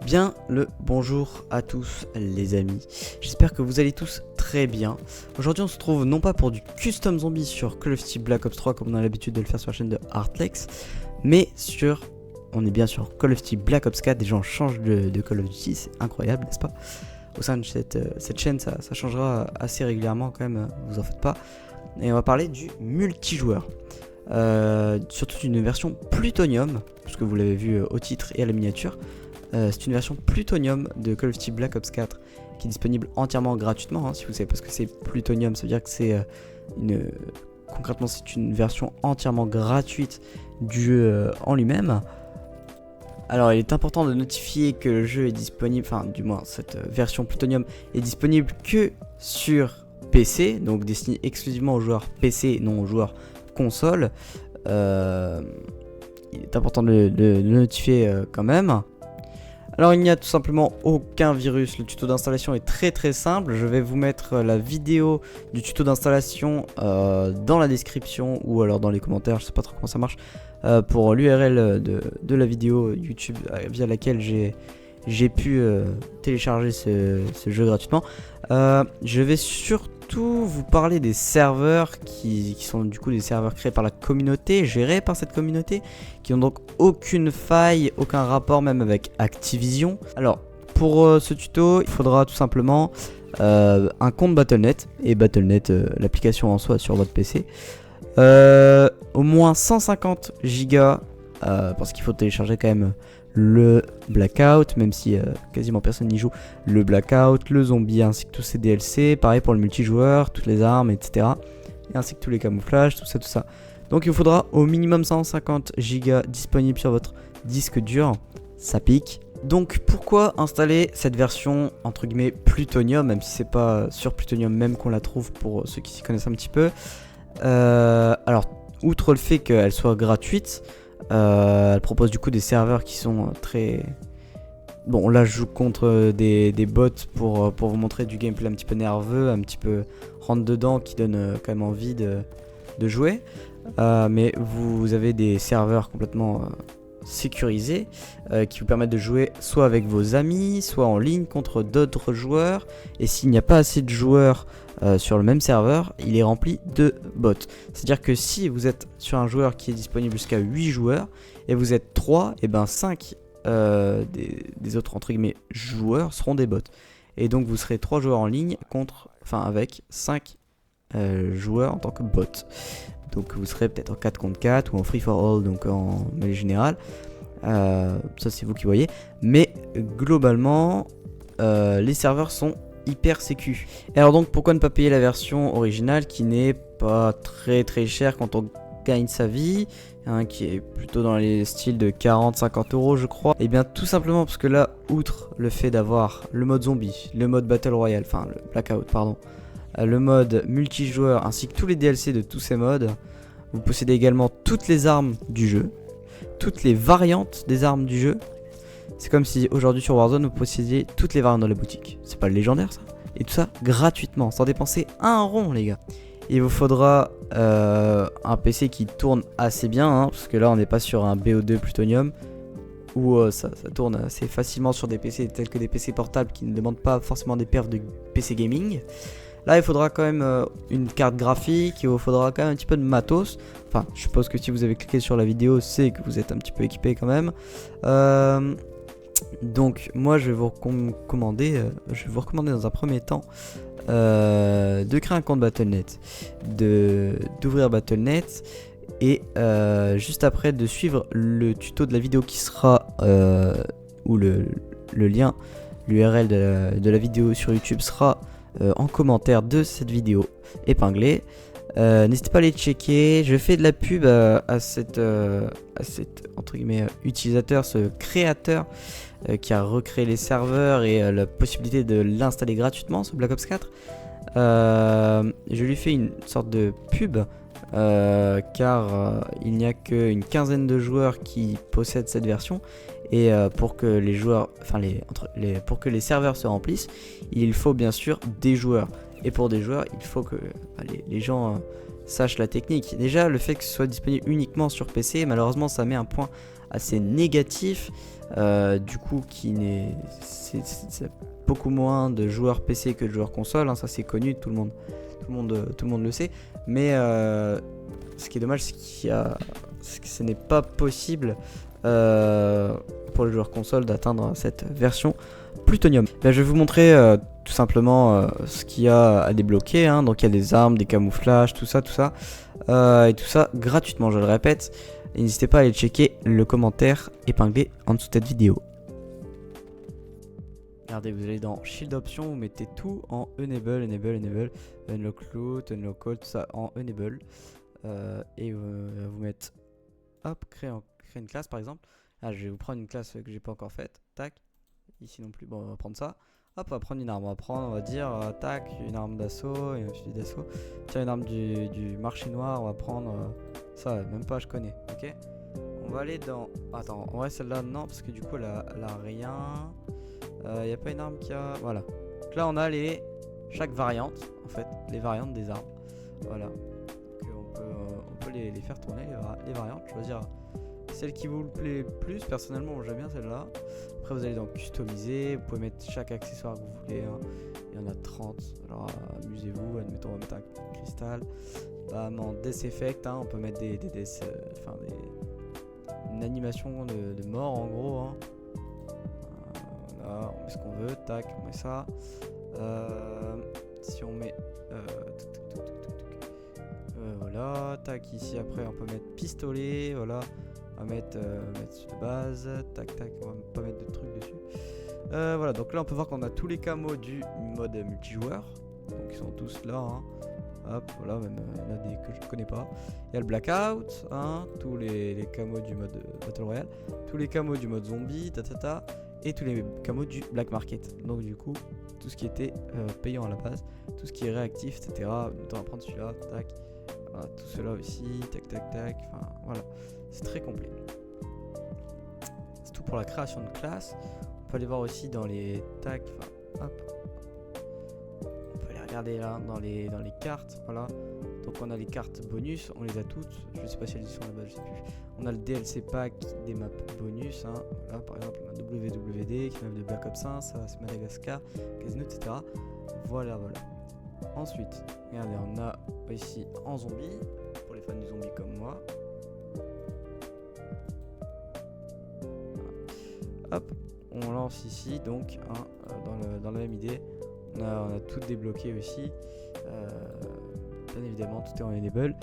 Bien le bonjour à tous les amis, j'espère que vous allez tous très bien. Aujourd'hui on se trouve non pas pour du custom zombie sur Call of Duty Black Ops 3 comme on a l'habitude de le faire sur la chaîne de Artlex, mais on est bien sur Call of Duty Black Ops 4, des gens changent de Call of Duty, c'est incroyable n'est-ce pas? Au sein de cette chaîne ça changera assez régulièrement quand même, vous en faites pas. Et on va parler du multijoueur. Surtout d'une version plutonium, puisque vous l'avez vu au titre et à la miniature. C'est une version plutonium de Call of Duty Black Ops 4 qui est disponible entièrement gratuitement, si vous savez pas ce que c'est plutonium, ça veut dire que c'est concrètement c'est une version entièrement gratuite du jeu en lui-même. Alors il est important de notifier que le jeu est disponible, enfin du moins cette version plutonium est disponible que sur PC, donc destiné exclusivement aux joueurs PC et non aux joueurs console. Il est important de le notifier quand même. Alors il n'y a tout simplement aucun virus, le tuto d'installation est très simple. Je vais vous mettre la vidéo du tuto d'installation dans la description ou alors dans les commentaires, je sais pas trop comment ça marche, pour l'URL de la vidéo YouTube via laquelle j'ai pu télécharger ce jeu gratuitement. Je vais surtout vous parler des serveurs qui sont du coup des serveurs créés par la communauté, gérés par cette communauté, qui n'ont donc aucune faille, aucun rapport même avec Activision. Alors pour ce tuto il faudra tout simplement un compte Battle.net et Battle.net l'application en soi sur votre PC, au moins 150 gigas parce qu'il faut télécharger quand même le Blackout, même si quasiment personne n'y joue, le Blackout, le zombie ainsi que tous ces DLC, pareil pour le multijoueur, toutes les armes, etc. Et ainsi que tous les camouflages, tout ça. Donc il vous faudra au minimum 150 Go disponibles sur votre disque dur, ça pique. Donc pourquoi installer cette version entre guillemets plutonium, même si c'est pas sur plutonium même qu'on la trouve pour ceux qui s'y connaissent un petit peu. Alors outre le fait qu'elle soit gratuite, elle propose du coup des serveurs qui sont très... Bon là je joue contre des bots pour vous montrer du gameplay un petit peu nerveux, un petit peu rentre dedans qui donne quand même envie de jouer. Mais vous avez des serveurs complètement sécurisés qui vous permettent de jouer soit avec vos amis, soit en ligne contre d'autres joueurs. Et s'il n'y a pas assez de joueurs sur le même serveur, il est rempli de bots. C'est à dire que si vous êtes sur un joueur qui est disponible jusqu'à 8 joueurs et vous êtes 3, et ben 5 des autres entre guillemets joueurs seront des bots. Et donc vous serez 3 joueurs en ligne avec 5 joueurs en tant que bot. Donc vous serez peut-être en 4 contre 4 ou en free for all, donc en mêlée générale. Ça c'est vous qui voyez. Mais globalement les serveurs sont hyper sécu. Et alors donc pourquoi ne pas payer la version originale qui n'est pas très chère quand on gagne sa vie, qui est plutôt dans les styles de 40-50 € je crois. Et bien tout simplement parce que là, outre le fait d'avoir le mode zombie, le mode battle royale, enfin le blackout pardon, le mode multijoueur ainsi que tous les DLC de tous ces modes, vous possédez également toutes les armes du jeu, toutes les variantes des armes du jeu. C'est comme si aujourd'hui sur Warzone vous possédiez toutes les variantes dans la boutique. C'est pas le légendaire ça? Et tout ça gratuitement, sans dépenser un rond les gars. Il vous faudra un PC qui tourne assez bien, parce que là on n'est pas sur un BO2 plutonium où ça tourne assez facilement sur des PC tels que des PC portables qui ne demandent pas forcément des perfs de PC gaming. Là il faudra quand même une carte graphique, il vous faudra quand même un petit peu de matos. Enfin je suppose que si vous avez cliqué sur la vidéo c'est que vous êtes un petit peu équipé quand même. Donc moi je vais vous recommander dans un premier temps de créer un compte Battle.net, d'ouvrir Battle.net et juste après de suivre le tuto de la vidéo qui sera ou le lien, l'URL de la vidéo sur YouTube sera en commentaire de cette vidéo épinglée. N'hésitez pas à les checker. Je fais de la pub à cet entre guillemets utilisateur, ce créateur qui a recréé les serveurs et la possibilité de l'installer gratuitement ce Black Ops 4. Je lui fais une sorte de pub car il n'y a qu'une quinzaine de joueurs qui possèdent cette version. Et pour que les joueurs, pour que les serveurs se remplissent, il faut bien sûr des joueurs. Et pour des joueurs, il faut que les gens sache la technique. Déjà, le fait que ce soit disponible uniquement sur PC, malheureusement, ça met un point assez négatif. Du coup, c'est beaucoup moins de joueurs PC que de joueurs console. Hein, ça, c'est connu, tout le monde le sait. Mais ce qui est dommage, c'est que ce n'est pas possible pour les joueurs console d'atteindre cette version Plutonium. Je vais vous montrer tout simplement ce qu'il y a à débloquer. Hein. Donc il y a des armes, des camouflages, tout ça. Et tout ça gratuitement, je le répète. Et n'hésitez pas à aller checker le commentaire épinglé en dessous de cette vidéo. Regardez, vous allez dans Shield Options, vous mettez tout en Enable, Unlock Loot, Unlock All, tout ça en Enable. Et vous mettre, hop, créer une classe par exemple. Ah, je vais vous prendre une classe que j'ai pas encore faite. Tac. Ici non plus. Bon, on va prendre ça. Hop, on va prendre une arme. On va dire, tac, une arme d'assaut et un fusil d'assaut. Tiens, une arme du marché noir. On va prendre ça. Même pas, je connais. Ok. On va aller dans. Attends, en vrai, celle-là, non, parce que du coup, elle a rien. Y a pas une arme qui a. Voilà. Donc là, on a chaque variante, en fait, les variantes des armes. Voilà. Donc, on peut les faire tourner, les variantes. Choisir celle qui vous plaît le plus. Personnellement, j'aime bien celle-là. Après, vous allez dans customiser. Vous pouvez mettre chaque accessoire que vous voulez. Hein. Il y en a 30. Alors, amusez-vous. Admettons, on va mettre un cristal. En Death Effect, hein, on peut mettre une animation de mort en gros. Hein. Voilà, on met ce qu'on veut. Tac, on met ça. Si on met. Voilà. Tac, ici après, on peut mettre pistolet. Voilà. On va mettre de base, tac, on va pas mettre de trucs dessus. Voilà, donc là on peut voir qu'on a tous les camos du mode multijoueur. Donc ils sont tous là. Hein. Hop, voilà, même il y en a des que je ne connais pas. Il y a le Blackout, hein, tous les camos du mode Battle Royale, tous les camos du mode zombie, et tous les camos du Black Market. Donc du coup, tout ce qui était payant à la base, tout ce qui est réactif, etc. On va prendre celui-là, tac. Voilà, tout cela aussi, tac, enfin voilà. C'est très complet. C'est tout pour la création de classe. On peut aller voir aussi dans les tags. Hop. On peut aller regarder là dans les cartes. Voilà. Donc on a les cartes bonus. On les a toutes. Je sais pas si elles y sont là-bas, je sais plus. On a le DLC pack des maps bonus. Hein. Là par exemple on a WWD qui est de Black Ops 1. Ça c'est Madagascar, Casino, etc. Voilà. Ensuite, regardez, on a ici en zombie. Pour les fans du zombie comme moi. Hop, on lance ici donc dans la même idée. On a tout débloqué aussi. Bien évidemment, tout est en enable.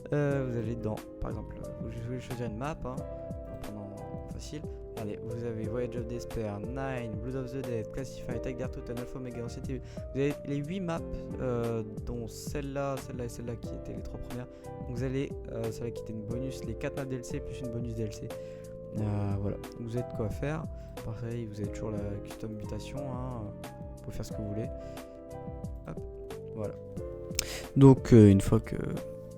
Vous allez par exemple, vous voulez choisir une map, hein, en prenant facile. Allez, vous avez Voyage of Despair, Nine, Blood of the Dead, Classified, Tag Dare Total, Alpha Omega, Ancienneté. Vous avez les 8 maps, dont celle-là et celle-là qui étaient les 3 premières. Donc vous avez celle-là qui était une bonus, les 4 maps DLC plus une bonus DLC. Voilà, vous avez de quoi faire. Pareil, vous avez toujours la custom mutation, hein. Vous pouvez faire ce que vous voulez. Hop, voilà. Donc une fois que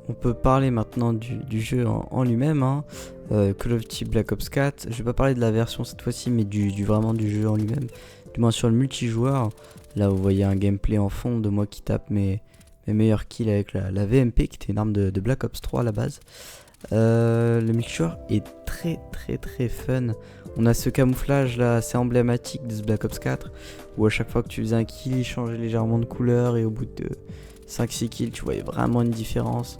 on peut parler maintenant du jeu en lui-même, hein. Call of Duty Black Ops 4. Je vais pas parler de la version cette fois-ci, mais vraiment du jeu en lui-même. Du moins sur le multijoueur. Là vous voyez un gameplay en fond de moi qui tape mes meilleurs kills avec la VMP qui était une arme de Black Ops 3 à la base. Le multijoueur est très fun. On a ce camouflage là assez emblématique de ce Black Ops 4 où à chaque fois que tu faisais un kill il changeait légèrement de couleur et au bout de 5-6 kills tu voyais vraiment une différence.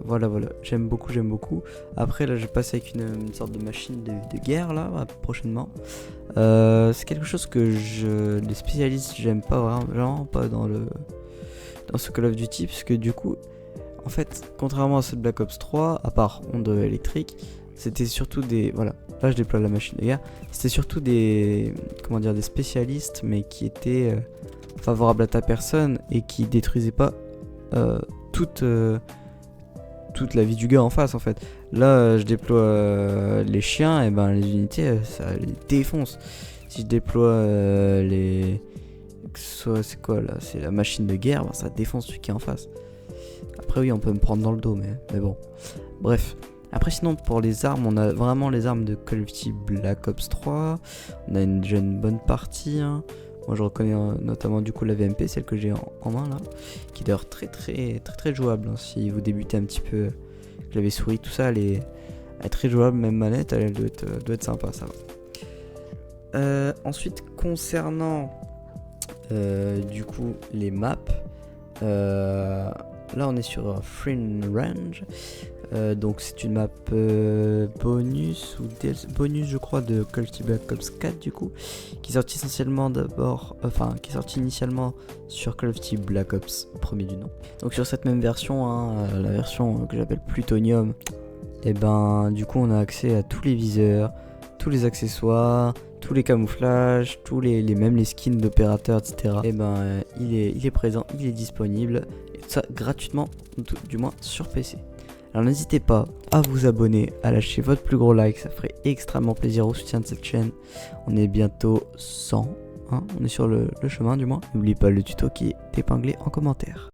Voilà, j'aime beaucoup. Après là je passe avec une sorte de machine de guerre là prochainement. C'est quelque chose que les spécialistes j'aime pas vraiment pas dans ce Call of Duty, parce que du coup en fait, contrairement à ceux de Black Ops 3, à part onde électrique, c'était surtout voilà, là je déploie la machine de guerre, c'était surtout des spécialistes, mais qui étaient favorables à ta personne et qui détruisaient pas toute la vie du gars en face en fait. Là, je déploie les chiens, et ben les unités, ça les défonce. Si je déploie c'est quoi là, c'est la machine de guerre, ben, ça défonce celui qui est en face. Après oui, on peut me prendre dans le dos, mais bon. Bref. Après sinon pour les armes, on a vraiment les armes de Call of Duty Black Ops 3. On a déjà une bonne partie, hein. Moi je reconnais notamment du coup la VMP, celle que j'ai en main là, qui est d'ailleurs très jouable, hein. Si vous débutez un petit peu clavier souris, tout ça, elle est très jouable, même manette, elle doit être sympa, ça va. Ensuite, concernant du coup les maps, là on est sur Free Range. Donc c'est une map bonus ou bonus je crois de Call of Duty Black Ops 4 du coup, qui est sorti essentiellement qui est sorti initialement sur Call of Duty Black Ops premier du nom. Donc sur cette même version, hein, la version que j'appelle Plutonium, et ben du coup on a accès à tous les viseurs, tous les accessoires, tous les camouflages, même les skins d'opérateurs, etc. Et ben il est présent, il est disponible, et tout ça gratuitement, du moins sur PC. Alors n'hésitez pas à vous abonner, à lâcher votre plus gros like, ça ferait extrêmement plaisir au soutien de cette chaîne. On est bientôt 100, hein, on est sur le chemin du moins. N'oubliez pas le tuto qui est épinglé en commentaire.